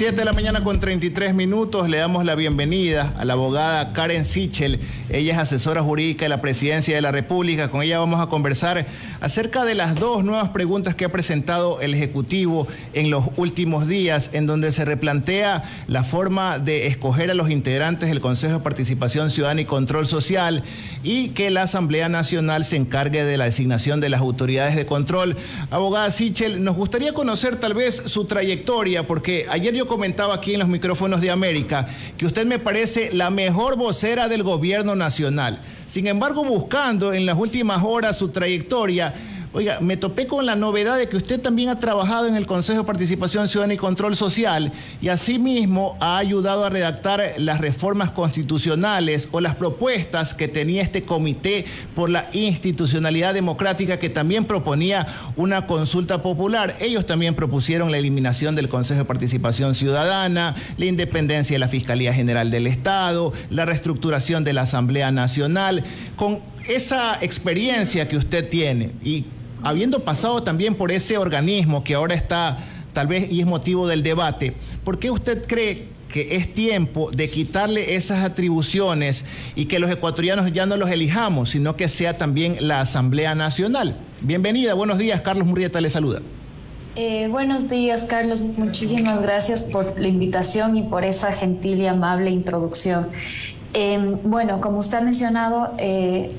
7 de la mañana con 33 minutos, le damos la bienvenida a la abogada Karen Sichel. Ella es asesora jurídica de la Presidencia de la República. Con ella vamos a conversar acerca de las dos nuevas preguntas que ha presentado el Ejecutivo en los últimos días, en donde se replantea la forma de escoger a los integrantes del Consejo de Participación Ciudadana y Control Social y que la Asamblea Nacional se encargue de la designación de las autoridades de control. Abogada Sichel, nos gustaría conocer tal vez su trayectoria, porque ayer yo comentaba aquí en los micrófonos de América que usted me parece la mejor vocera del gobierno nacional. Sin embargo, buscando en las últimas horas su trayectoria, oiga, me topé con la novedad de que usted también ha trabajado en el Consejo de Participación Ciudadana y Control Social y asimismo ha ayudado a redactar las reformas constitucionales o las propuestas que tenía este Comité por la Institucionalidad Democrática, que también proponía una consulta popular. Ellos también propusieron la eliminación del Consejo de Participación Ciudadana, la independencia de la Fiscalía General del Estado, la reestructuración de la Asamblea Nacional. Con esa experiencia que usted tiene y habiendo pasado también por ese organismo que ahora está tal vez y es motivo del debate, ¿por qué usted cree que es tiempo de quitarle esas atribuciones y que los ecuatorianos ya no los elijamos, sino que sea también la Asamblea Nacional? Bienvenida, buenos días, Carlos Murrieta le saluda. Buenos días, Carlos, muchísimas gracias por la invitación y por esa gentil y amable introducción. Bueno, como usted ha mencionado,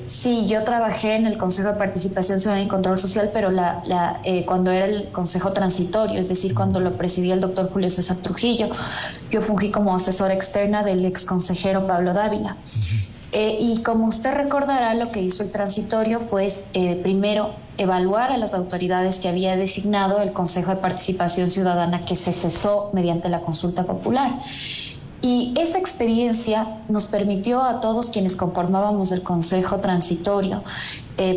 sí, yo trabajé en el Consejo de Participación Ciudadana y Control Social, pero cuando era el Consejo Transitorio, es decir, cuando lo presidía el doctor Julio César Trujillo, yo fungí como asesora externa del ex consejero Pablo Dávila. Y como usted recordará, lo que hizo el transitorio fue primero evaluar a las autoridades que había designado el Consejo de Participación Ciudadana, que se cesó mediante la consulta popular. Y esa experiencia nos permitió a todos quienes conformábamos el Consejo Transitorio,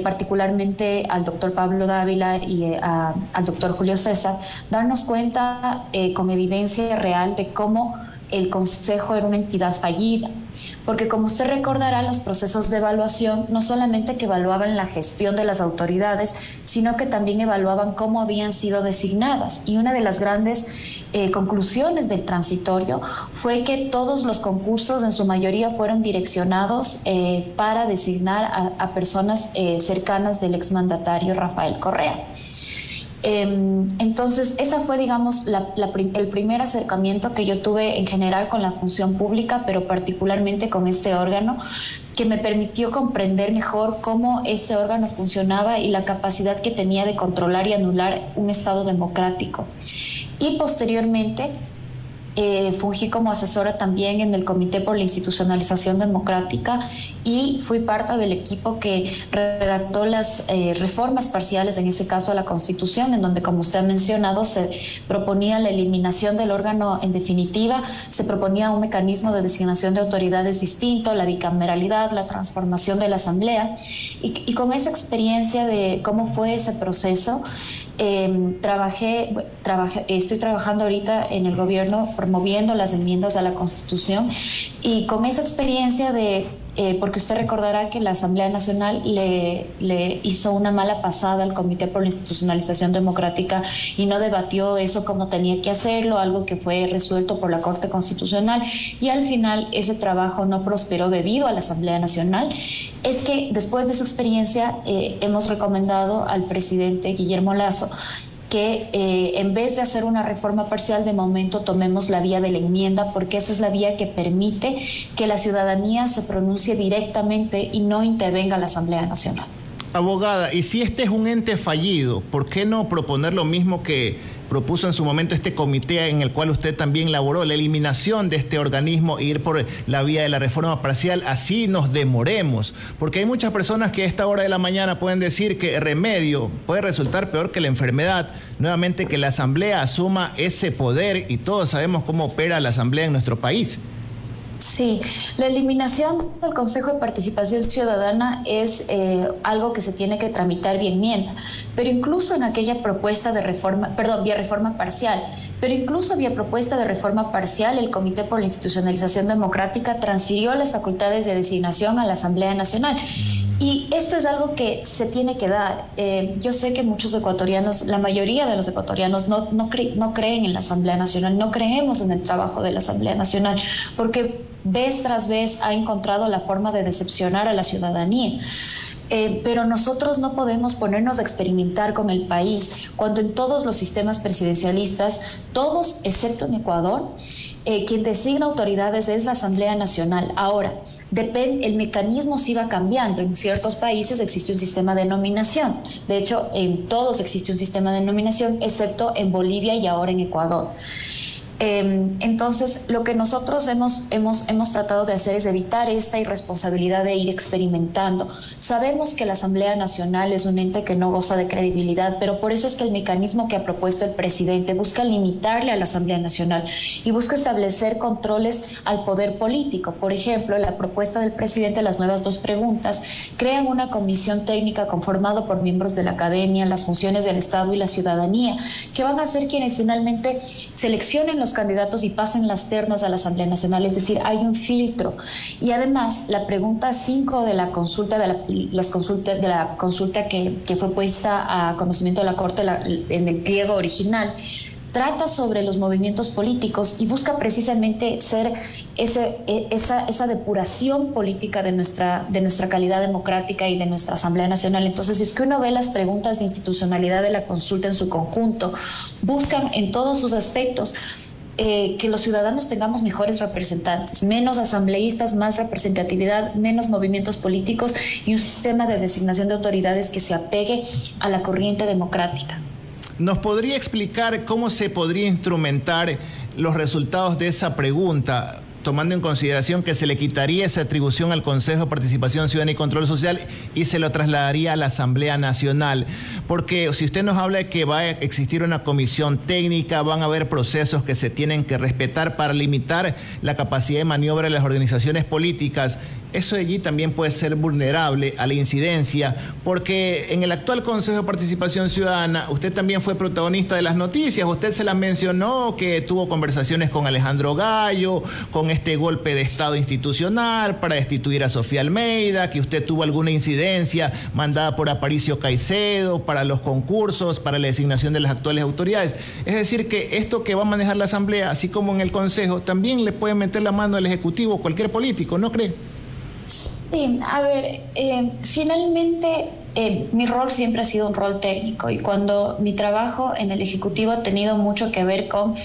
particularmente al doctor Pablo Dávila y al doctor Julio César, darnos cuenta con evidencia real de cómo el Consejo era una entidad fallida, porque como usted recordará, los procesos de evaluación no solamente que evaluaban la gestión de las autoridades, sino que también evaluaban cómo habían sido designadas. Y una de las grandes conclusiones del transitorio fue que todos los concursos en su mayoría fueron direccionados para designar a personas cercanas del exmandatario Rafael Correa. Entonces, esa fue, digamos, el primer acercamiento que yo tuve en general con la función pública, pero particularmente con este órgano, que me permitió comprender mejor cómo este órgano funcionaba y la capacidad que tenía de controlar y anular un Estado democrático. Y posteriormente fungí como asesora también en el Comité por la Institucionalización Democrática y fui parte del equipo que redactó las reformas parciales, en ese caso a la Constitución, en donde, como usted ha mencionado, se proponía la eliminación del órgano en definitiva, se proponía un mecanismo de designación de autoridades distinto, la bicameralidad, la transformación de la Asamblea. Y con esa experiencia de cómo fue ese proceso, estoy trabajando ahorita en el gobierno promoviendo las enmiendas a la Constitución, y con esa experiencia porque usted recordará que la Asamblea Nacional le hizo una mala pasada al Comité por la Institucionalización Democrática y no debatió eso como tenía que hacerlo, algo que fue resuelto por la Corte Constitucional, y al final ese trabajo no prosperó debido a la Asamblea Nacional. Es que después de esa experiencia hemos recomendado al presidente Guillermo Lasso que en vez de hacer una reforma parcial, de momento tomemos la vía de la enmienda, porque esa es la vía que permite que la ciudadanía se pronuncie directamente y no intervenga la Asamblea Nacional. Abogada, y si este es un ente fallido, ¿por qué no proponer lo mismo que propuso en su momento este comité en el cual usted también laboró, la eliminación de este organismo e ir por la vía de la reforma parcial? Así nos demoremos, porque hay muchas personas que a esta hora de la mañana pueden decir que el remedio puede resultar peor que la enfermedad. Nuevamente, que la Asamblea asuma ese poder, y todos sabemos cómo opera la Asamblea en nuestro país. Sí, la eliminación del Consejo de Participación Ciudadana es algo que se tiene que tramitar vía enmienda, pero incluso en aquella propuesta de reforma, vía reforma parcial, pero incluso vía propuesta de reforma parcial, el Comité por la Institucionalización Democrática transfirió las facultades de designación a la Asamblea Nacional. Y esto es algo que se tiene que dar. Yo sé que muchos ecuatorianos, la mayoría de los ecuatorianos no creen en la Asamblea Nacional, no creemos en el trabajo de la Asamblea Nacional, porque vez tras vez ha encontrado la forma de decepcionar a la ciudadanía. Pero nosotros no podemos ponernos a experimentar con el país cuando en todos los sistemas presidencialistas, todos excepto en Ecuador, quien designa autoridades es la Asamblea Nacional. Ahora, el mecanismo sí va cambiando. En ciertos países existe un sistema de nominación. De hecho, en todos existe un sistema de nominación, excepto en Bolivia y ahora en Ecuador. Entonces, lo que nosotros hemos tratado de hacer es evitar esta irresponsabilidad de ir experimentando. Sabemos que la Asamblea Nacional es un ente que no goza de credibilidad, pero por eso es que el mecanismo que ha propuesto el presidente busca limitarle a la Asamblea Nacional y busca establecer controles al poder político. Por ejemplo, la propuesta del presidente, las nuevas 2 preguntas, crean una comisión técnica conformada por miembros de la academia, las funciones del Estado y la ciudadanía, que van a ser quienes finalmente seleccionen los candidatos y pasen las ternas a la Asamblea Nacional, es decir, hay un filtro. Y además, la pregunta 5 de la consulta, que fue puesta a conocimiento de la Corte en el pliego original, trata sobre los movimientos políticos y busca precisamente ser esa depuración política de nuestra calidad democrática y de nuestra Asamblea Nacional. Entonces, si es que uno ve las preguntas de institucionalidad de la consulta en su conjunto, buscan en todos sus aspectos que los ciudadanos tengamos mejores representantes, menos asambleístas, más representatividad, menos movimientos políticos y un sistema de designación de autoridades que se apegue a la corriente democrática. ¿Nos podría explicar cómo se podría instrumentar los resultados de esa pregunta, tomando en consideración que se le quitaría esa atribución al Consejo de Participación Ciudadana y Control Social y se lo trasladaría a la Asamblea Nacional? Porque si usted nos habla de que va a existir una comisión técnica, van a haber procesos que se tienen que respetar para limitar la capacidad de maniobra de las organizaciones políticas, eso allí también puede ser vulnerable a la incidencia, porque en el actual Consejo de Participación Ciudadana usted también fue protagonista de las noticias, usted se las mencionó, que tuvo conversaciones con Alejandro Gallo, con este golpe de Estado institucional para destituir a Sofía Almeida, que usted tuvo alguna incidencia mandada por Aparicio Caicedo para los concursos, para la designación de las actuales autoridades. Es decir, que esto que va a manejar la Asamblea, así como en el Consejo, también le puede meter la mano al Ejecutivo, cualquier político, ¿no cree? Sí, a ver, finalmente mi rol siempre ha sido un rol técnico y cuando mi trabajo en el Ejecutivo ha tenido mucho que ver con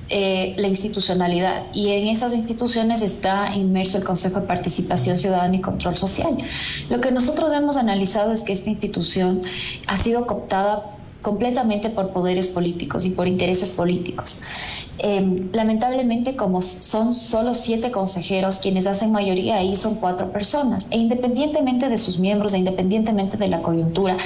la institucionalidad y en esas instituciones está inmerso el Consejo de Participación Ciudadana y Control Social. Lo que nosotros hemos analizado es que esta institución ha sido cooptada completamente por poderes políticos y por intereses políticos. Lamentablemente, como son solo 7 consejeros, quienes hacen mayoría ahí son 4 personas, e independientemente de sus miembros, e independientemente de la coyuntura,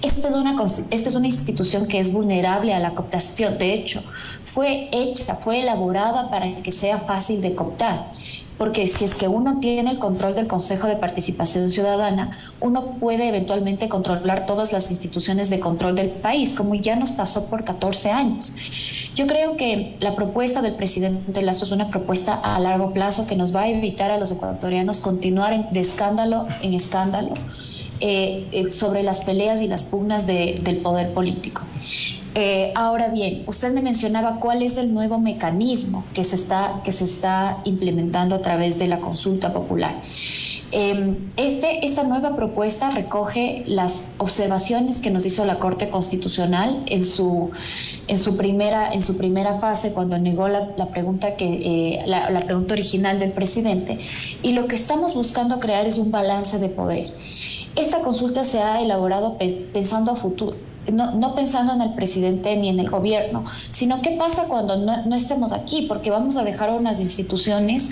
esta es una institución que es vulnerable a la cooptación. De hecho, fue elaborada para que sea fácil de cooptar. Porque si es que uno tiene el control del Consejo de Participación Ciudadana, uno puede eventualmente controlar todas las instituciones de control del país, como ya nos pasó por 14 años. Yo creo que la propuesta del presidente Lasso es una propuesta a largo plazo que nos va a evitar a los ecuatorianos continuar de escándalo en escándalo sobre las peleas y las pugnas del poder político. Ahora bien, usted me mencionaba cuál es el nuevo mecanismo que se está implementando a través de la consulta popular. Esta nueva propuesta recoge las observaciones que nos hizo la Corte Constitucional en su primera fase, cuando negó la pregunta original del presidente, y lo que estamos buscando crear es un balance de poder. Esta consulta se ha elaborado pensando a futuro. No pensando en el presidente ni en el gobierno, sino qué pasa cuando no estemos aquí, porque vamos a dejar unas instituciones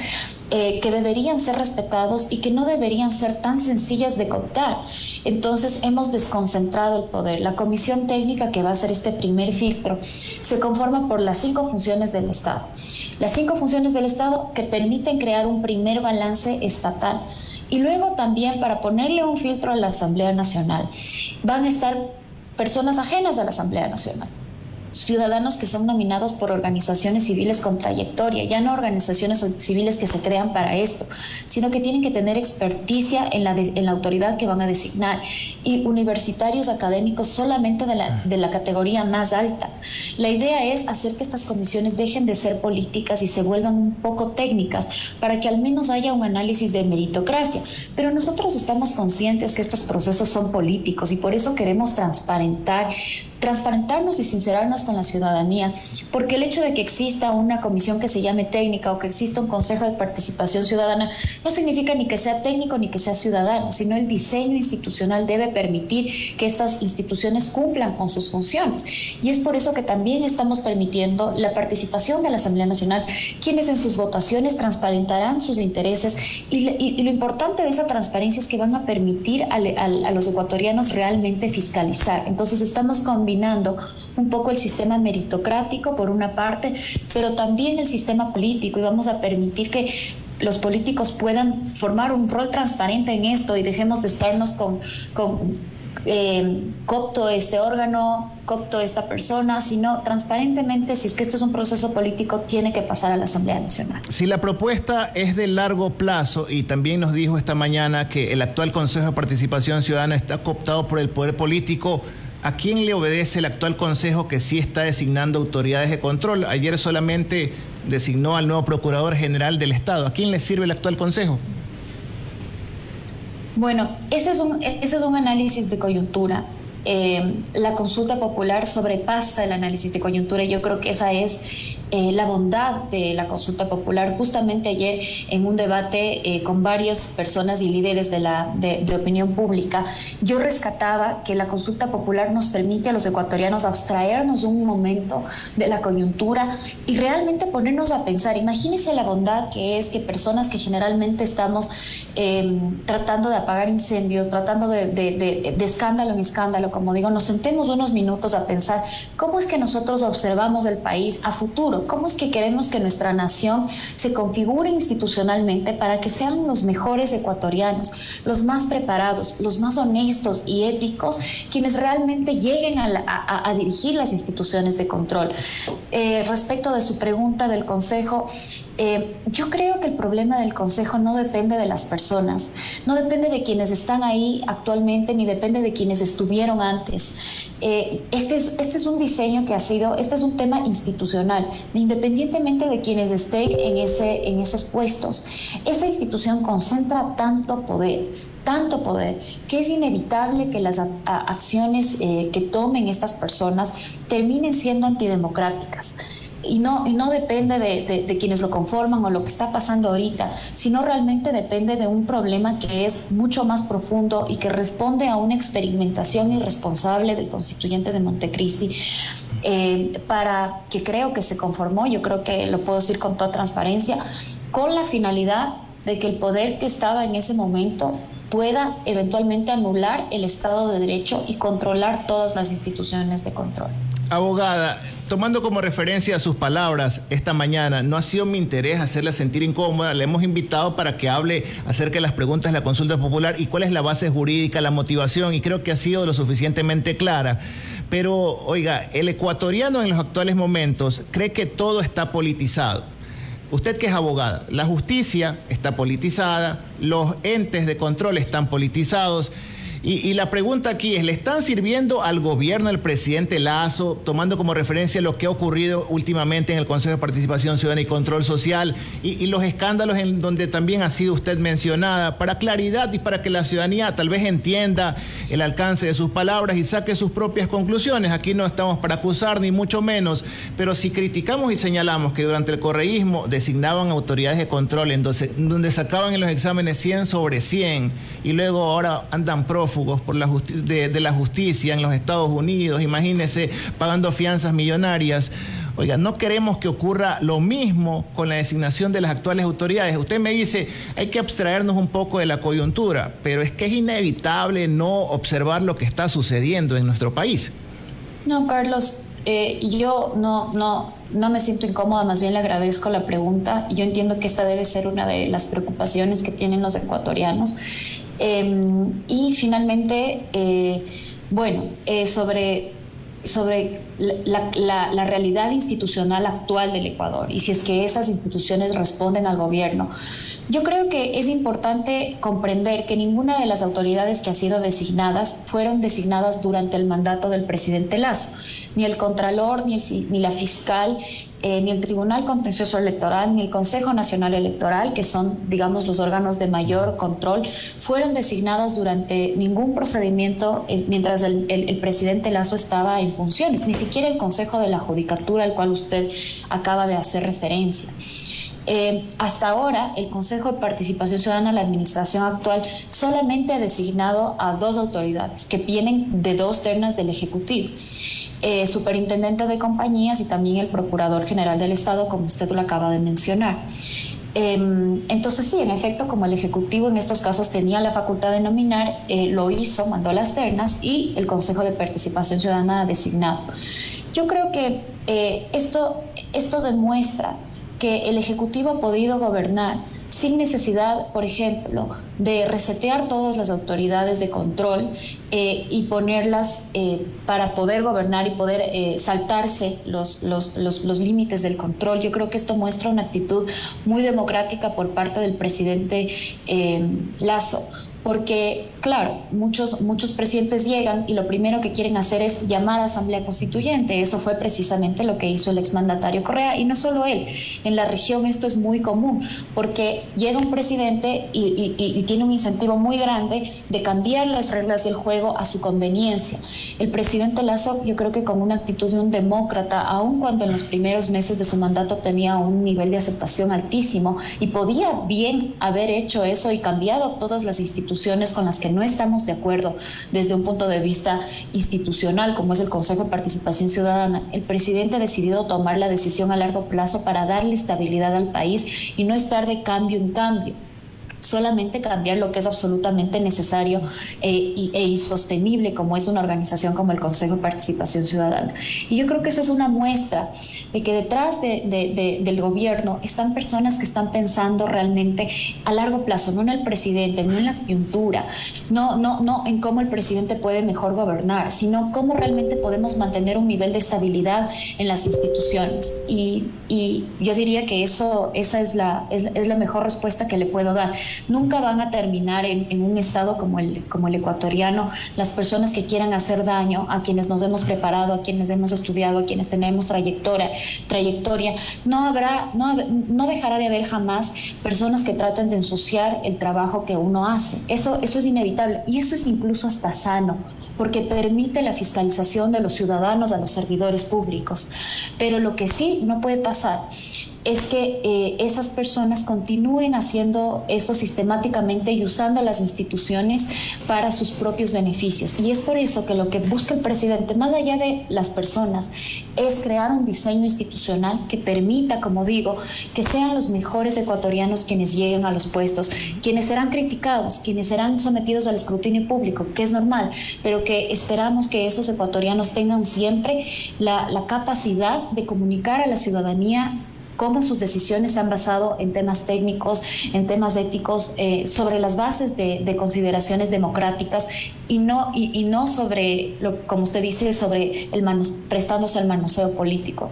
que deberían ser respetados y que no deberían ser tan sencillas de cooptar. Entonces hemos desconcentrado el poder. La comisión técnica que va a hacer este primer filtro se conforma por las 5 funciones del Estado. Las 5 funciones del Estado que permiten crear un primer balance estatal. Y luego también, para ponerle un filtro a la Asamblea Nacional, van a estar personas ajenas a la Asamblea Nacional. ciudadanos que son nominados por organizaciones civiles con trayectoria, ya no organizaciones civiles que se crean para esto, sino que tienen que tener experticia en la autoridad que van a designar, y universitarios académicos solamente de la categoría más alta. La idea es hacer que estas comisiones dejen de ser políticas y se vuelvan un poco técnicas, para que al menos haya un análisis de meritocracia. Pero nosotros estamos conscientes que estos procesos son políticos y por eso queremos transparentarnos y sincerarnos con la ciudadanía, porque el hecho de que exista una comisión que se llame técnica o que exista un consejo de participación ciudadana no significa ni que sea técnico ni que sea ciudadano, sino el diseño institucional debe permitir que estas instituciones cumplan con sus funciones. Y es por eso que también estamos permitiendo la participación de la Asamblea Nacional, quienes en sus votaciones transparentarán sus intereses, y lo importante de esa transparencia es que van a permitir a los ecuatorianos realmente fiscalizar. Entonces estamos combinando un poco el sistema meritocrático por una parte, pero también el sistema político, y vamos a permitir que los políticos puedan formar un rol transparente en esto y dejemos de estarnos con coopto este órgano, coopto esta persona, sino transparentemente, si es que esto es un proceso político, tiene que pasar a la Asamblea Nacional. Si la propuesta es de largo plazo, y también nos dijo esta mañana que el actual Consejo de Participación Ciudadana está cooptado por el poder político, ¿a quién le obedece el actual Consejo que sí está designando autoridades de control? Ayer solamente designó al nuevo Procurador General del Estado. ¿A quién le sirve el actual Consejo? Bueno, ese es un análisis de coyuntura. La consulta popular sobrepasa el análisis de coyuntura, y yo creo que esa es la bondad de la consulta popular. Justamente ayer, en un debate con varias personas y líderes de opinión pública, yo rescataba que la consulta popular nos permite a los ecuatorianos abstraernos un momento de la coyuntura y realmente ponernos a pensar. Imagínense la bondad que es que personas que generalmente estamos tratando de apagar incendios, tratando de escándalo en escándalo, como digo, nos sentemos unos minutos a pensar cómo es que nosotros observamos el país a futuro, cómo es que queremos que nuestra nación se configure institucionalmente para que sean los mejores ecuatorianos, los más preparados, los más honestos y éticos, quienes realmente lleguen a dirigir las instituciones de control. Respecto de su pregunta del Consejo, yo creo que el problema del Consejo no depende de las personas, no depende de quienes están ahí actualmente, ni depende de quienes estuvieron antes. Este es un diseño que este es un tema institucional, independientemente de quienes estén en esos puestos. Esa institución concentra tanto poder, que es inevitable que las acciones que tomen estas personas terminen siendo antidemocráticas. Y no depende de quienes lo conforman o lo que está pasando ahorita, sino realmente depende de un problema que es mucho más profundo y que responde a una experimentación irresponsable del constituyente de Montecristi, para que creo que se conformó, yo creo que lo puedo decir con toda transparencia, con la finalidad de que el poder que estaba en ese momento pueda eventualmente anular el Estado de Derecho y controlar todas las instituciones de control. Abogada, tomando como referencia sus palabras esta mañana, no ha sido mi interés hacerla sentir incómoda. Le hemos invitado para que hable acerca de las preguntas de la consulta popular y cuál es la base jurídica, la motivación, y creo que ha sido lo suficientemente clara. Pero, oiga, el ecuatoriano en los actuales momentos cree que todo está politizado. Usted que es abogada, la justicia está politizada, los entes de control están politizados. Y la pregunta aquí es, ¿le están sirviendo al gobierno del presidente Lasso, tomando como referencia lo que ha ocurrido últimamente en el Consejo de Participación Ciudadana y Control Social y los escándalos en donde también ha sido usted mencionada, para claridad y para que la ciudadanía tal vez entienda el alcance de sus palabras y saque sus propias conclusiones? Aquí no estamos para acusar ni mucho menos, pero si criticamos y señalamos que durante el correísmo designaban autoridades de control donde sacaban en los exámenes 100 sobre 100 y luego ahora andan prófugos por de la justicia en los Estados Unidos, imagínense, pagando fianzas millonarias. Oiga, no queremos que ocurra lo mismo con la designación de las actuales autoridades. Usted me dice, hay que abstraernos un poco de la coyuntura, pero es que es inevitable no observar lo que está sucediendo en nuestro país. No, Carlos, yo no me siento incómoda, más bien le agradezco la pregunta. Yo entiendo que esta debe ser una de las preocupaciones que tienen los ecuatorianos. Y finalmente, sobre la realidad institucional actual del Ecuador y si es que esas instituciones responden al gobierno. Yo creo que es importante comprender que ninguna de las autoridades que han sido designadas fueron designadas durante el mandato del presidente Lasso. Ni el Contralor, ni la Fiscal, ni el Tribunal Contencioso Electoral, ni el Consejo Nacional Electoral, que son, digamos, los órganos de mayor control, fueron designadas durante ningún procedimiento mientras el presidente Lasso estaba en funciones, ni siquiera el Consejo de la Judicatura, al cual usted acaba de hacer referencia. Hasta ahora, el Consejo de Participación Ciudadana, la administración actual, solamente ha designado a 2 autoridades que vienen de 2 ternas del Ejecutivo. Superintendente de compañías y también el Procurador General del Estado, como usted lo acaba de mencionar. Entonces sí, en efecto, como el Ejecutivo en estos casos tenía la facultad de nominar, lo hizo, mandó las ternas y el Consejo de Participación Ciudadana ha designado. Yo creo que esto demuestra que el Ejecutivo ha podido gobernar sin necesidad, por ejemplo, de resetear todas las autoridades de control y ponerlas para poder gobernar y poder saltarse los límites del control. Yo creo que esto muestra una actitud muy democrática por parte del presidente Lasso. Porque, claro, muchos presidentes llegan y lo primero que quieren hacer es llamar a Asamblea Constituyente. Eso fue precisamente lo que hizo el exmandatario Correa, y no solo él. En la región esto es muy común, porque llega un presidente y tiene un incentivo muy grande de cambiar las reglas del juego a su conveniencia. El presidente Lasso, yo creo que con una actitud de un demócrata, aun cuando en los primeros meses de su mandato tenía un nivel de aceptación altísimo, y podía bien haber hecho eso y cambiado todas las instituciones con las que no estamos de acuerdo desde un punto de vista institucional, como es el Consejo de Participación Ciudadana, el presidente ha decidido tomar la decisión a largo plazo para darle estabilidad al país y no estar de cambio en cambio. Solamente cambiar lo que es absolutamente necesario e insostenible, como es una organización como el Consejo de Participación Ciudadana. Y yo creo que esa es una muestra de que detrás del gobierno están personas que están pensando realmente a largo plazo, no en el presidente, no en la coyuntura, no en cómo el presidente puede mejor gobernar, sino cómo realmente podemos mantener un nivel de estabilidad en las instituciones. Y yo diría que esa es la mejor respuesta que le puedo dar. Nunca van a terminar en un estado como el ecuatoriano las personas que quieran hacer daño a quienes nos hemos preparado, a quienes hemos estudiado, a quienes tenemos trayectoria. No dejará de haber jamás personas que traten de ensuciar el trabajo que uno hace. Eso es inevitable, y eso es incluso hasta sano, porque permite la fiscalización de los ciudadanos a los servidores públicos. Pero lo que sí no puede pasar es que esas personas continúen haciendo esto sistemáticamente y usando las instituciones para sus propios beneficios. Y es por eso que lo que busca el presidente, más allá de las personas, es crear un diseño institucional que permita, como digo, que sean los mejores ecuatorianos quienes lleguen a los puestos, quienes serán criticados, quienes serán sometidos al escrutinio público, que es normal, pero que esperamos que esos ecuatorianos tengan siempre la capacidad de comunicar a la ciudadanía cómo sus decisiones se han basado en temas técnicos, en temas éticos, sobre las bases de consideraciones democráticas y no sobre, como usted dice, sobre prestándose al manoseo político.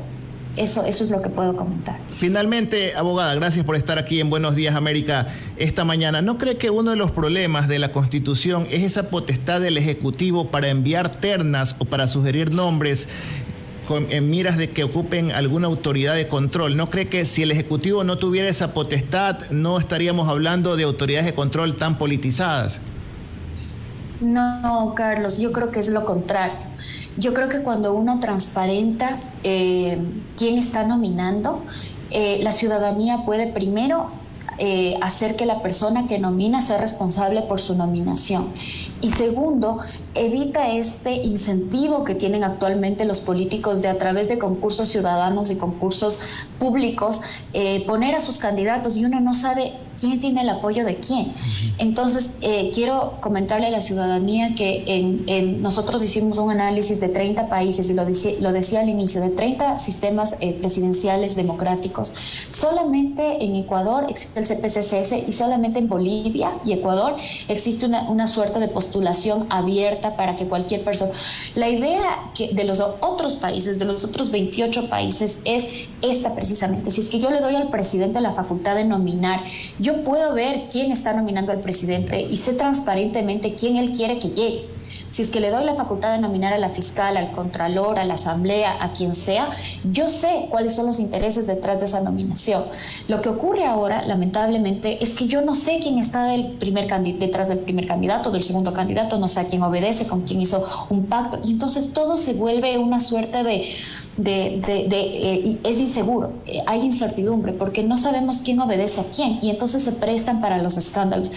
Eso es lo que puedo comentar. Finalmente, abogada, gracias por estar aquí en Buenos Días América esta mañana. ¿No cree que uno de los problemas de la Constitución es esa potestad del Ejecutivo para enviar ternas o para sugerir nombres en miras de que ocupen alguna autoridad de control? ¿No cree que si el Ejecutivo no tuviera esa potestad, no estaríamos hablando de autoridades de control tan politizadas? No, Carlos, yo creo que es lo contrario. Yo creo que cuando uno transparenta quién está nominando, la ciudadanía puede primero hacer que la persona que nomina sea responsable por su nominación. Y segundo, evita este incentivo que tienen actualmente los políticos de, a través de concursos ciudadanos y concursos públicos, poner a sus candidatos y uno no sabe quién tiene el apoyo de quién. Entonces, quiero comentarle a la ciudadanía que nosotros hicimos un análisis de 30 países, y lo decía al inicio, de 30 sistemas presidenciales democráticos. Solamente en Ecuador existe el CPCCS y solamente en Bolivia y Ecuador existe una suerte de postulación postulación abierta para que cualquier persona... La idea de los otros países, de los otros 28 países, es esta precisamente. Si es que yo le doy al presidente la facultad de nominar, yo puedo ver quién está nominando al presidente y sé transparentemente quién él quiere que llegue. Si es que le doy la facultad de nominar a la fiscal, al contralor, a la asamblea, a quien sea, yo sé cuáles son los intereses detrás de esa nominación. Lo que ocurre ahora, lamentablemente, es que yo no sé quién está detrás del primer candidato, del segundo candidato, no sé a quién obedece, con quién hizo un pacto, y entonces todo se vuelve una suerte es inseguro, hay incertidumbre porque no sabemos quién obedece a quién y entonces se prestan para los escándalos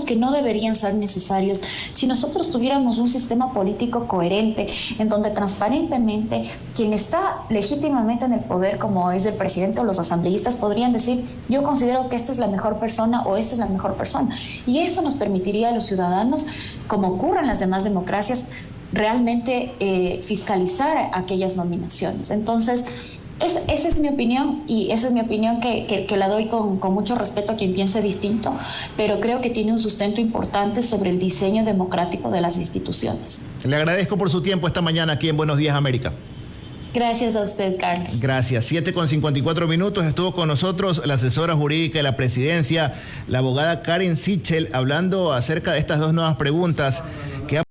que no deberían ser necesarios si nosotros tuviéramos un sistema político coherente en donde transparentemente quien está legítimamente en el poder, como es el presidente o los asambleístas, podrían decir: yo considero que esta es la mejor persona o esta es la mejor persona, y eso nos permitiría a los ciudadanos, como ocurre en las demás democracias, realmente fiscalizar aquellas nominaciones. Entonces, esa es mi opinión, y esa es mi opinión que la doy con mucho respeto a quien piense distinto, pero creo que tiene un sustento importante sobre el diseño democrático de las instituciones. Le agradezco por su tiempo esta mañana aquí en Buenos Días América. Gracias a usted, Carlos. Gracias. 7:54 estuvo con nosotros la asesora jurídica de la presidencia, la abogada Karen Sichel, hablando acerca de estas dos nuevas preguntas que